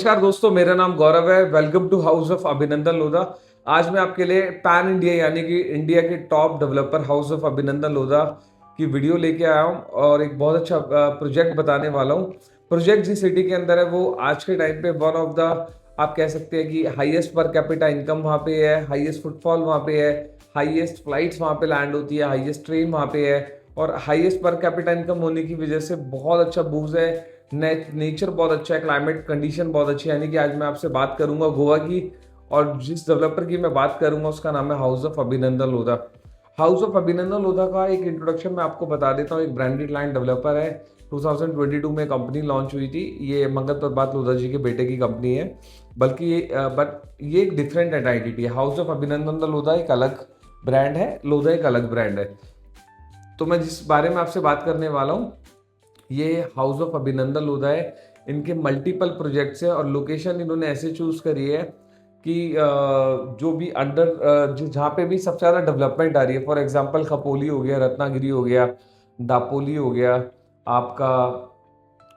नमस्कार दोस्तों, मेरा नाम गौरव है। वेलकम टू हाउस ऑफ अभिनंदन लोधा। आज मैं आपके लिए पैन इंडिया यानी कि इंडिया के टॉप डेवलपर हाउस ऑफ अभिनंदन लोधा की वीडियो लेके आया हूँ और एक बहुत अच्छा प्रोजेक्ट बताने वाला हूँ। प्रोजेक्ट जिस सिटी के अंदर है वो आज के टाइम पे वन ऑफ द, आप कह सकते हैं कि हाईएस्ट पर कैपिटा इनकम वहाँ पे है, हाईएस्ट फुटफॉल वहाँ पे है, हाईएस्ट फ्लाइट्स वहाँ पे लैंड होती है, हाईएस्ट ट्रेन वहाँ पे है और हाईएस्ट पर कैपिटा इनकम होने की वजह से बहुत अच्छा बूस्ट है। नेचर बहुत अच्छा है, क्लाइमेट कंडीशन बहुत अच्छी है। यानी कि आज मैं आपसे बात करूंगा गोवा की, और जिस डेवलपर की मैं बात करूंगा उसका नाम है हाउस ऑफ अभिनंदन लोधा। हाउस ऑफ अभिनंदन लोधा का एक इंट्रोडक्शन मैं आपको बता देता हूँ। एक ब्रांडेड लैंड डेवलपर है। 2022 में कंपनी लॉन्च हुई थी। ये मंगत प्रभात लोधा जी के बेटे की कंपनी है, बल्कि ये एक डिफरेंट आइडेंटिटी है। हाउस ऑफ अभिनंदन लोधा एक अलग ब्रांड है, लोधा एक अलग ब्रांड है। तो मैं जिस बारे में आपसे बात करने वाला हूँ ये हाउस ऑफ अभिनंदन लोधा है। इनके मल्टीपल प्रोजेक्ट्स है और लोकेशन इन्होंने ऐसे चूज करी है कि जो भी जहाँ पे भी सबसे ज़्यादा डेवलपमेंट आ रही है, फॉर एग्जांपल खपोली हो गया, रत्नागिरी हो गया, दापोली हो गया, आपका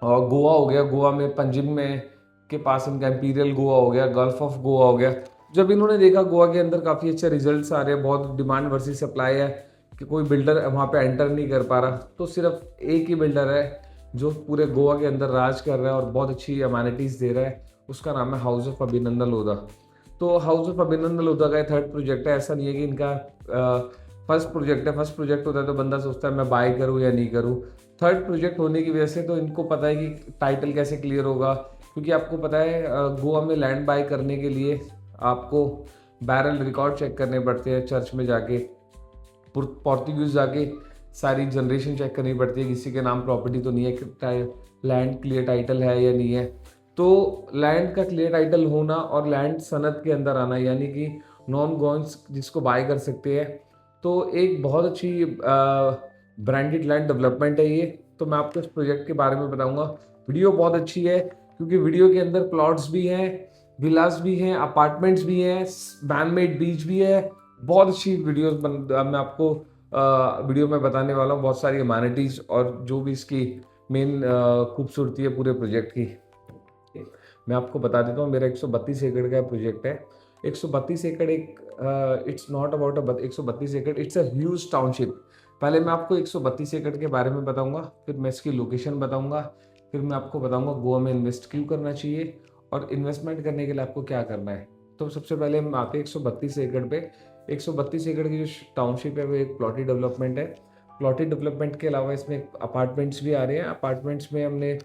गोवा हो गया। गोवा में पंजिम में के पास इनका इंपीरियल गोवा हो गया, गल्फ ऑफ गोवा हो गया। जब इन्होंने देखा गोवा के अंदर काफ़ी अच्छे रिजल्ट्स आ रहे हैं, बहुत डिमांड वर्सेस सप्लाई है कि कोई बिल्डर वहाँ पे एंटर नहीं कर पा रहा, तो सिर्फ एक ही बिल्डर है जो पूरे गोवा के अंदर राज कर रहा है और बहुत अच्छी अमेनिटीज़ दे रहा है। उसका नाम है हाउस ऑफ अभिनंदन लोधा। तो हाउस ऑफ अभिनंदन लोधा का थर्ड प्रोजेक्ट है। ऐसा नहीं है कि इनका फर्स्ट प्रोजेक्ट है। फर्स्ट प्रोजेक्ट होता है तो बंदा सोचता है मैं बाय करूँ या नहीं करूँ। थर्ड प्रोजेक्ट होने की वजह से तो इनको पता है कि टाइटल कैसे क्लियर होगा, क्योंकि आपको पता है गोवा में लैंड बाय करने के लिए आपको बैरल रिकॉर्ड चेक करने पड़ते हैं, चर्च में जाके पोर्तुगीज जाके सारी जनरेशन चेक करनी पड़ती है, किसी के नाम प्रॉपर्टी तो नहीं है, लैंड क्लियर टाइटल है या नहीं है। तो लैंड का क्लियर टाइटल होना और लैंड सनद के अंदर आना, यानी कि नॉन गोइंस जिसको बाय कर सकते हैं, तो एक बहुत अच्छी ब्रांडेड लैंड डेवलपमेंट है ये। तो मैं आपको इस प्रोजेक्ट के बारे में बताऊंगा। वीडियो बहुत अच्छी है क्योंकि वीडियो के अंदर प्लॉट्स भी हैं, विलास भी हैं, अपार्टमेंट्स भी हैं, मैनमेड बीच भी है। बहुत अच्छी वीडियोस मैं आपको वीडियो में बताने वाला हूँ। बहुत सारी अमेनिटीज और जो भी इसकी मेन खूबसूरती है पूरे प्रोजेक्ट की मैं आपको बता देता हूँ। मेरा 132 एकड़ का प्रोजेक्ट है। 132 एकड़ एक इट्स नॉट अबाउट 132 एकड़, इट्स अ ह्यूज टाउनशिप। पहले मैं आपको 132 एकड़ के बारे में बताऊंगा, फिर मैं इसकी लोकेशन बताऊंगा, फिर मैं आपको बताऊंगा गोवा में इन्वेस्ट क्यों करना चाहिए और इन्वेस्टमेंट करने के लिए आपको क्या करना है। तो सबसे पहले हम आते हैं 132 एकड़ पे। 132 एकड़ की जो टाउनशिप है वो एक प्लॉटी डेवलपमेंट है। प्लॉटी डेवलपमेंट के अलावा इसमें अपार्टमेंट्स भी आ रहे हैं। अपार्टमेंट्स में हमने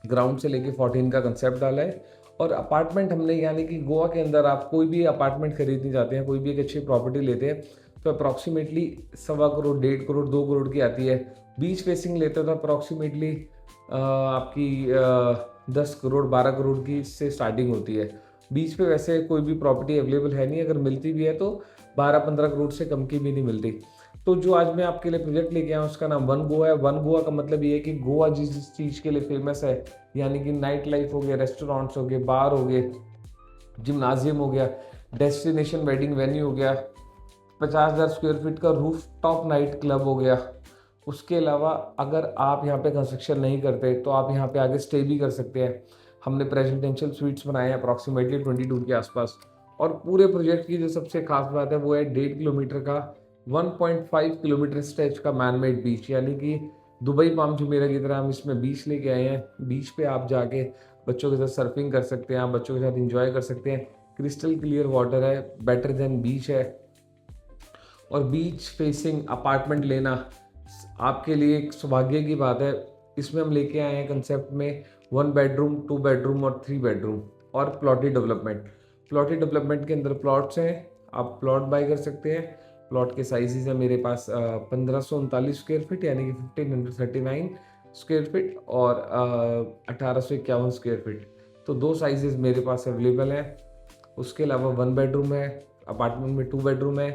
ग्राउंड से लेके 14 का कंसेप्ट डाला है। और अपार्टमेंट हमने, यानी कि गोवा के अंदर आप कोई भी अपार्टमेंट खरीदने जाते हैं, कोई भी एक अच्छी प्रॉपर्टी लेते हैं तो अप्रॉक्सीमेटली 1.25 करोड़, 1.5 करोड़, 2 करोड़ की आती है। बीच फेसिंग लेते हो तो अप्रॉक्सीमेटली आपकी 10 करोड़, 12 करोड़ की से स्टार्टिंग होती है। बीच पे वैसे कोई भी प्रॉपर्टी अवेलेबल है नहीं, अगर मिलती भी है तो 12-15 करोड़ से कम की भी नहीं मिलती। तो जो आज मैं आपके लिए प्रोजेक्ट लेके आया हूँ उसका नाम वन गोवा है। वन गोवा का मतलब ये है कि गोवा जिस चीज़ के लिए फेमस है, यानी कि नाइट लाइफ हो गया, रेस्टोरेंट्स हो गए, बार हो गए, जिम्नाजियम हो गया, डेस्टिनेशन वेडिंग वेन्यू हो गया, 50,000 स्क्वायर फीट का रूफ टॉप नाइट क्लब हो गया। उसके अलावा अगर आप यहाँ पे कंस्ट्रक्शन नहीं करते तो आप यहाँ पे आगे स्टे भी कर सकते हैं। हमने प्रेसिडेंशियल स्वीट्स बनाए हैं अप्रॉक्सीमेटली 22 के आसपास। और पूरे प्रोजेक्ट की जो सबसे खास बात है वो है 1.5 किलोमीटर का 1.5 किलोमीटर स्ट्रेच का मैनमेड बीच, यानी कि दुबई पाम जुमेरा की तरह हम इसमें बीच लेके आए हैं। बीच पे आप जाके बच्चों के साथ सर्फिंग कर सकते हैं, आप बच्चों के साथ इंजॉय कर सकते हैं। क्रिस्टल क्लियर वाटर है, बेटर देन बीच है। और बीच फेसिंग अपार्टमेंट लेना आपके लिए एक सौभाग्य की बात है। इसमें हम लेके आए हैं कंसेप्ट में 1 बेडरूम, 2 बेडरूम और 3 बेडरूम और प्लॉटी डेवलपमेंट। प्लॉटी डेवलपमेंट के अंदर प्लॉट्स हैं, आप प्लॉट बाय कर सकते हैं। प्लॉट के साइजेस है मेरे पास 1539 स्क्वायर फीट यानी कि 1539 स्क्वायर फीट और 1851 स्क्वायर फीट। तो दो साइजेस मेरे पास अवेलेबल हैं। उसके अलावा 1 बेडरूम है, अपार्टमेंट में 2 बेडरूम है,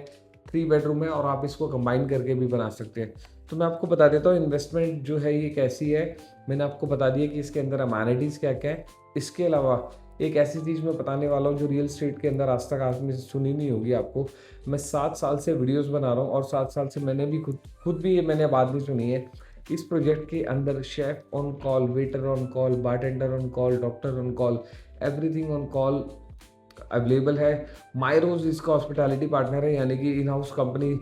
3 बेडरूम है और आप इसको कंबाइन करके भी बना सकते हैं। तो मैं आपको बता देता हूँ इन्वेस्टमेंट जो है ये कैसी है। मैंने आपको बता दिया कि इसके अंदर अमेनिटीज़ क्या क्या है। इसके अलावा एक ऐसी चीज़ मैं बताने वाला हूँ जो रियल स्टेट के अंदर आज तक आपने सुनी नहीं होगी आपको। मैं 7 साल से वीडियोस बना रहा हूँ और 7 साल से मैंने भी खुद भी ये मैंने बात नहीं सुनी है इस प्रोजेक्ट के अंदर chef on call, waiter on call, bartender on call, doctor on call, everything on call available है। मायरोज इसका हॉस्पिटैलिटी पार्टनर है, यानी कि इन हाउस कंपनी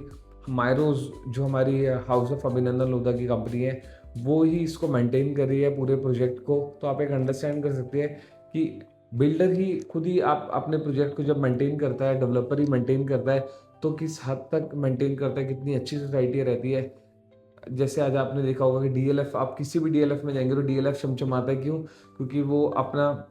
मायरोज जो हमारी हाउस ऑफ अभिनंदन लोधा की कंपनी है वो ही इसको मेंटेन कर रही है पूरे प्रोजेक्ट को। तो आप एक अंडरस्टैंड कर सकते हैं कि बिल्डर ही खुद ही आप अपने प्रोजेक्ट को जब मेंटेन करता है, डेवलपर ही मेंटेन करता है, तो किस हद तक मेंटेन करता है, कितनी अच्छी सोसाइटी रहती है। जैसे आज आपने देखा होगा कि डीएलएफ, आप किसी भी डीएलएफ में जाएंगे तो डीएलएफ चमचमाता है, क्यों? क्योंकि वो अपना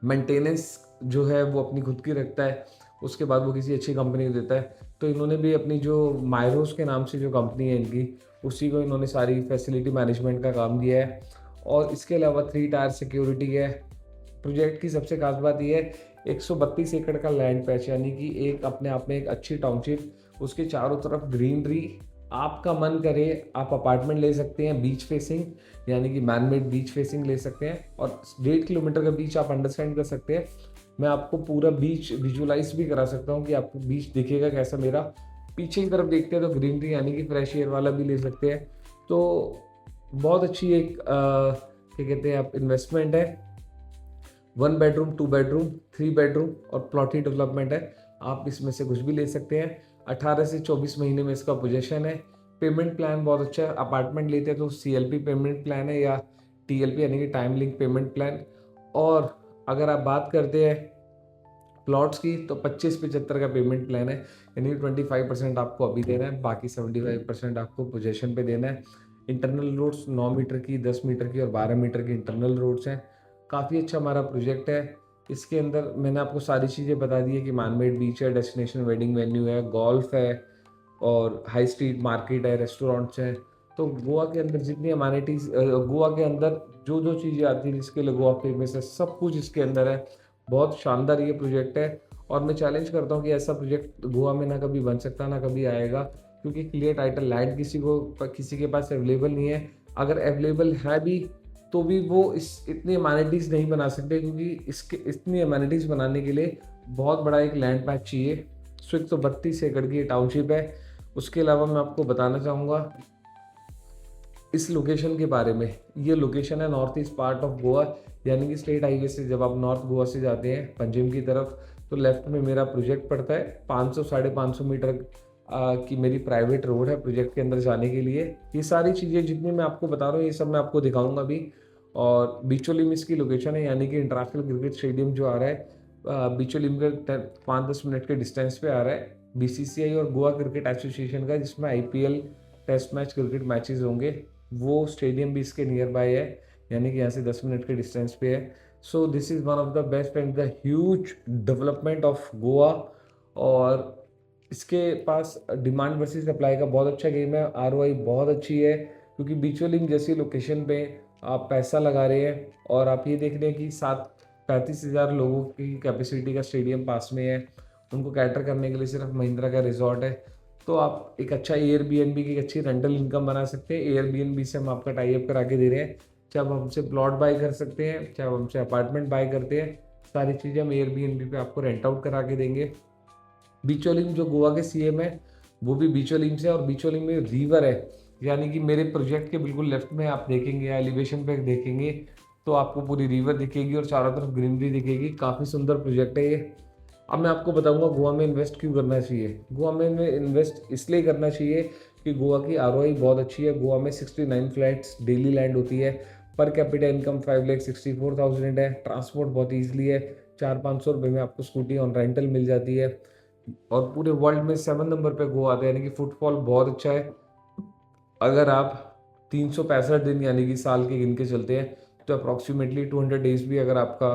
मेंटेनेंस जो है वो अपनी खुद की रखता है, उसके बाद वो किसी अच्छी कंपनी को देता है। तो इन्होंने भी अपनी जो मायरोस के नाम से जो कंपनी है इनकी, उसी को इन्होंने सारी फैसिलिटी मैनेजमेंट का काम दिया है। और इसके अलावा 3 टायर सिक्योरिटी है। प्रोजेक्ट की सबसे खास बात यह है 132 एकड़ का लैंड पैच, यानी कि एक अपने आप में एक अच्छी टाउनशिप, उसके चारों तरफ ग्रीनरी। आपका मन करे आप अपार्टमेंट ले सकते हैं बीच फेसिंग, यानी कि मैनमेड बीच फेसिंग ले सकते हैं। और 1.5 किलोमीटर का बीच आप अंडरस्टैंड कर सकते हैं। मैं आपको पूरा बीच विजुलाइज भी करा सकता हूँ कि आपको बीच दिखेगा कैसा। मेरा पीछे की तरफ देखते हैं तो ग्रीनरी, यानी कि फ्रेश एयर वाला भी ले सकते हैं। तो बहुत अच्छी एक क्या कहते हैं आप इन्वेस्टमेंट है। 1 बेडरूम, 2 बेडरूम, 3 बेडरूम और प्लॉटी डेवलपमेंट है। आप इसमें से कुछ भी ले सकते हैं। 18 से 24 महीने में इसका पोजेशन है। पेमेंट प्लान बहुत अच्छा है। अपार्टमेंट लेते हैं तो CLP पेमेंट प्लान है या TLP यानी कि टाइम लिंक पेमेंट प्लान। और अगर आप बात करते हैं प्लॉट्स की तो 25-75 का पेमेंट प्लान है, यानी 25% आपको अभी देना है, बाकी 75% आपको पोजेशन पे देना है। इंटरनल रोड्स 9 मीटर की, 10 मीटर की और 12 मीटर की इंटरनल रोड्स हैं। काफ़ी अच्छा हमारा प्रोजेक्ट है। इसके अंदर मैंने आपको सारी चीज़ें बता दी है कि मैनमेड बीच है, डेस्टिनेशन वेडिंग वेन्यू है, गोल्फ है और हाई स्ट्रीट मार्केट है, रेस्टोरेंट्स हैं। तो गोवा के अंदर जितनी अमेनिटीज़, गोवा के अंदर जो जो चीज़ें आती हैं जिसके लिए गोवा फेमस है, सब कुछ इसके अंदर है। बहुत शानदार ये प्रोजेक्ट है और मैं चैलेंज करता हूँ कि ऐसा प्रोजेक्ट गोवा में ना कभी बन सकता ना कभी आएगा, क्योंकि क्लियर टाइटल लैंड किसी के पास अवेलेबल नहीं है। अगर अवेलेबल है भी तो भी वो इस इतनी अमेनिटीज़ नहीं बना सकते, क्योंकि इसके इतनी अमेनिटीज़ बनाने के लिए बहुत बड़ा एक लैंड पैच चाहिए। सो 132 एकड़ की टाउनशिप है। उसके अलावा मैं आपको बताना चाहूँगा इस लोकेशन के बारे में। ये लोकेशन है north east part of Goa, यानी कि स्टेट हाईवे से जब आप नॉर्थ गोवा से जाते हैं पंजिम की तरफ तो लेफ्ट में मेरा प्रोजेक्ट पड़ता है। 500-550 मीटर की मेरी प्राइवेट रोड है प्रोजेक्ट के अंदर जाने के लिए। ये सारी चीज़ें जितनी मैं आपको बता रहा हूँ ये सब मैं आपको दिखाऊंगा भी। और बीचोलिम इसकी लोकेशन है, यानी कि इंटरनेशनल क्रिकेट स्टेडियम जो आ रहा है बीचोलिम के 5-10 मिनट के डिस्टेंस पे आ रहा है। BCCI और गोवा क्रिकेट एसोसिएशन का, जिसमें IPL test match cricket matches होंगे, वो स्टेडियम भी इसके नियर बाय है, यानी कि यहाँ से 10 मिनट के डिस्टेंस पे है। So this is one of the best and the huge development of Goa. और इसके पास डिमांड वर्सेस सप्लाई का बहुत अच्छा गेम है। ROI बहुत अच्छी है, क्योंकि बीचोलिंग जैसी लोकेशन पे आप पैसा लगा रहे हैं और आप ये देख रहे हैं कि 35,000 लोगों की कैपेसिटी का स्टेडियम पास में है। उनको कैटर करने के लिए सिर्फ महिंद्रा का रिजॉर्ट है। तो आप एक अच्छा Airbnb की एक अच्छी रेंटल इनकम बना सकते हैं। Airbnb से हम आपका टाई अप करा के दे रहे हैं। चाहे आप हमसे प्लॉट बाय कर सकते हैं, चाहे आप हमसे अपार्टमेंट बाय करते हैं, सारी चीज़ें हम Airbnb पे आपको रेंट आउट करा के देंगे। बीचोलिम जो गोवा के CM है वो भी बीचोलिम से, और बीचोलिम में रिवर है, यानी कि मेरे प्रोजेक्ट के बिल्कुल लेफ्ट में आप देखेंगे, एलिवेशन पे देखेंगे तो आपको पूरी रिवर दिखेगी और चारों तरफ ग्रीनरी दिखेगी। काफ़ी सुंदर प्रोजेक्ट है ये। अब मैं आपको बताऊंगा गोवा में इन्वेस्ट क्यों करना चाहिए। गोवा में इन्वेस्ट इसलिए करना चाहिए कि गोवा की ROI बहुत अच्छी है। गोवा में 69 फ्लैट्स डेली लैंड होती है। पर कैपिटा इनकम 5,64,000 है। ट्रांसपोर्ट बहुत ईजिली है। 400-500 रुपये में आपको स्कूटी ऑन रेंटल मिल जाती है। और पूरे वर्ल्ड में 7 नंबर पे गोवा आता है, यानी कि फुटफॉल बहुत अच्छा है। अगर आप 365 दिन यानी कि साल के गिन के चलते हैं तो अप्रॉक्सीमेटली 200 डेज भी अगर आपका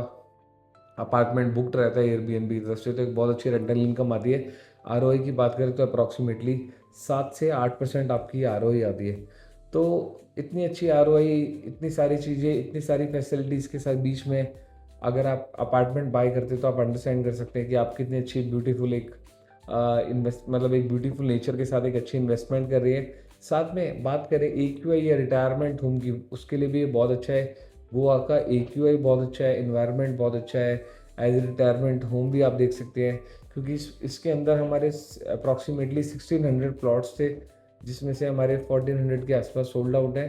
अपार्टमेंट बुकड रहता है Airbnb की तरफ से तो एक बहुत अच्छी रेंटल इनकम आती है। ROI की बात करें तो अप्रॉक्सीमेटली 7 से 8% आपकी ROI आती है। तो इतनी अच्छी ROI, इतनी सारी चीज़ें, इतनी सारी फैसिलिटीज़ के साथ बीच में अगर आप अपार्टमेंट बाय करते तो आप अंडरस्टैंड कर सकते हैं कि आप कितनी अच्छी ब्यूटीफुल एक मतलब एक ब्यूटीफुल नेचर के साथ एक अच्छी इन्वेस्टमेंट कर रही है। साथ में बात करें AQI या रिटायरमेंट होम की, उसके लिए भी ये बहुत अच्छा है। गोवा का AQI बहुत अच्छा है, इन्वायरमेंट बहुत अच्छा है। एज रिटायरमेंट होम भी आप देख सकते हैं, क्योंकि इसके अंदर हमारे अप्रॉक्सीमेटली 1600 प्लॉट्स थे, जिसमें से हमारे 1400 के आसपास सोल्ड आउट है।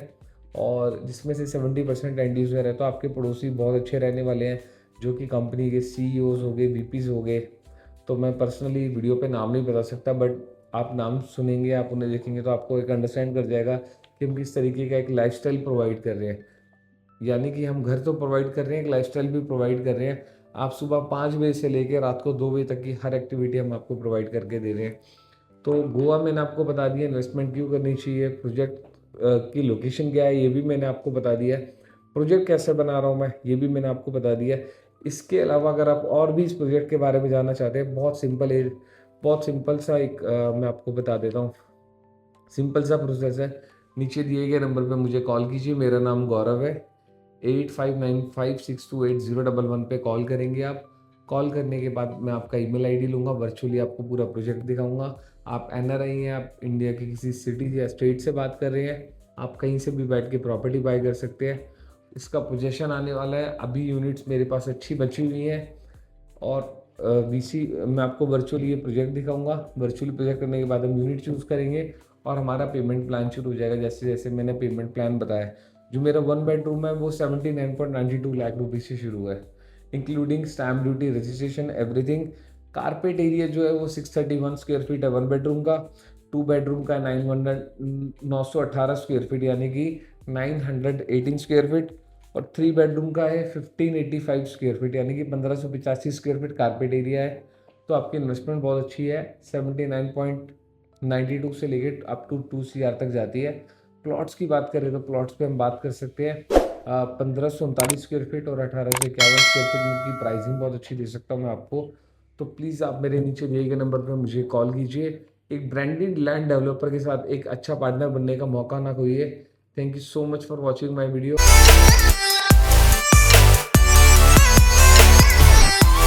और जिसमें से 70% एंड यूज़र है। तो आपके पड़ोसी बहुत अच्छे रहने वाले हैं, जो कि कंपनी के CEOs हो गए, VPs हो गए। तो मैं पर्सनली वीडियो पे नाम नहीं बता सकता, बट आप नाम सुनेंगे, आप उन्हें देखेंगे तो आपको एक अंडरस्टैंड कर जाएगा कि हम किस तरीके का एक लाइफस्टाइल प्रोवाइड कर रहे हैं। यानी कि हम घर तो प्रोवाइड कर रहे हैं, एक लाइफस्टाइल भी प्रोवाइड कर रहे हैं। आप सुबह 5 बजे से लेकर रात को 2 बजे तक की हर एक्टिविटी हम आपको प्रोवाइड करके दे रहे हैं। तो गोवा मैंने आपको बता दिया इन्वेस्टमेंट क्यों करनी चाहिए, प्रोजेक्ट की लोकेशन क्या है ये भी मैंने आपको बता दिया, प्रोजेक्ट कैसे बना रहा हूँ मैं ये भी मैंने आपको बता दिया। इसके अलावा अगर आप और भी इस प्रोजेक्ट के बारे में जानना चाहते हैं, बहुत सिंपल सा एक मैं आपको बता देता हूँ। सिंपल सा प्रोसेस है, नीचे दिए गए नंबर पे मुझे कॉल कीजिए। मेरा नाम गौरव है। 8595628011 पे कॉल करेंगे आप। कॉल करने के बाद मैं आपका ईमेल आईडी लूँगा, वर्चुअली आपको पूरा प्रोजेक्ट दिखाऊंगा। आप NRI हैं, आप इंडिया की किसी सिटी या स्टेट से बात कर रहे हैं, आप कहीं से भी बैठ के प्रॉपर्टी बाय कर सकते हैं। इसका पोजेशन आने वाला है, अभी यूनिट्स मेरे पास अच्छी बची हुई हैं। और VC मैं आपको वर्चुअली ये प्रोजेक्ट दिखाऊंगा। वर्चुअली प्रोजेक्ट करने के बाद हम यूनिट चूज़ करेंगे और हमारा पेमेंट प्लान शुरू हो जाएगा। जैसे जैसे मैंने पेमेंट प्लान बताया, जो मेरा 1 बेडरूम है वो 79.92 लाख रुपये से शुरू है, including stamp duty, registration, everything. Carpet area जो है वो 631 स्क्वायर फीट है 1 बेडरूम का। 2 बेडरूम का 918 स्क्वायर फीट यानी कि 918 स्क्वायर फीट। और 3 बेडरूम का है 1585 स्क्वायर फीट यानी कि 1585 स्क्वायर फीट कारपेट एरिया है। तो आपकी इन्वेस्टमेंट बहुत अच्छी है, 79.92 से लेके अप टू 2 CR तक जाती है। प्लॉट्स की बात करें तो प्लॉट्स पे हम बात कर सकते हैं 1539 स्क्वायर फीट और 1851 स्क्वायर फीट की प्राइसिंग बहुत अच्छी दे सकता हूँ मैं आपको। तो प्लीज़ आप मेरे नीचे दिए गए नंबर पर मुझे कॉल कीजिए। एक ब्रांडेड लैंड डेवलपर के साथ एक अच्छा पार्टनर बनने का मौका ना खोइए। Thank you so much for watching my video.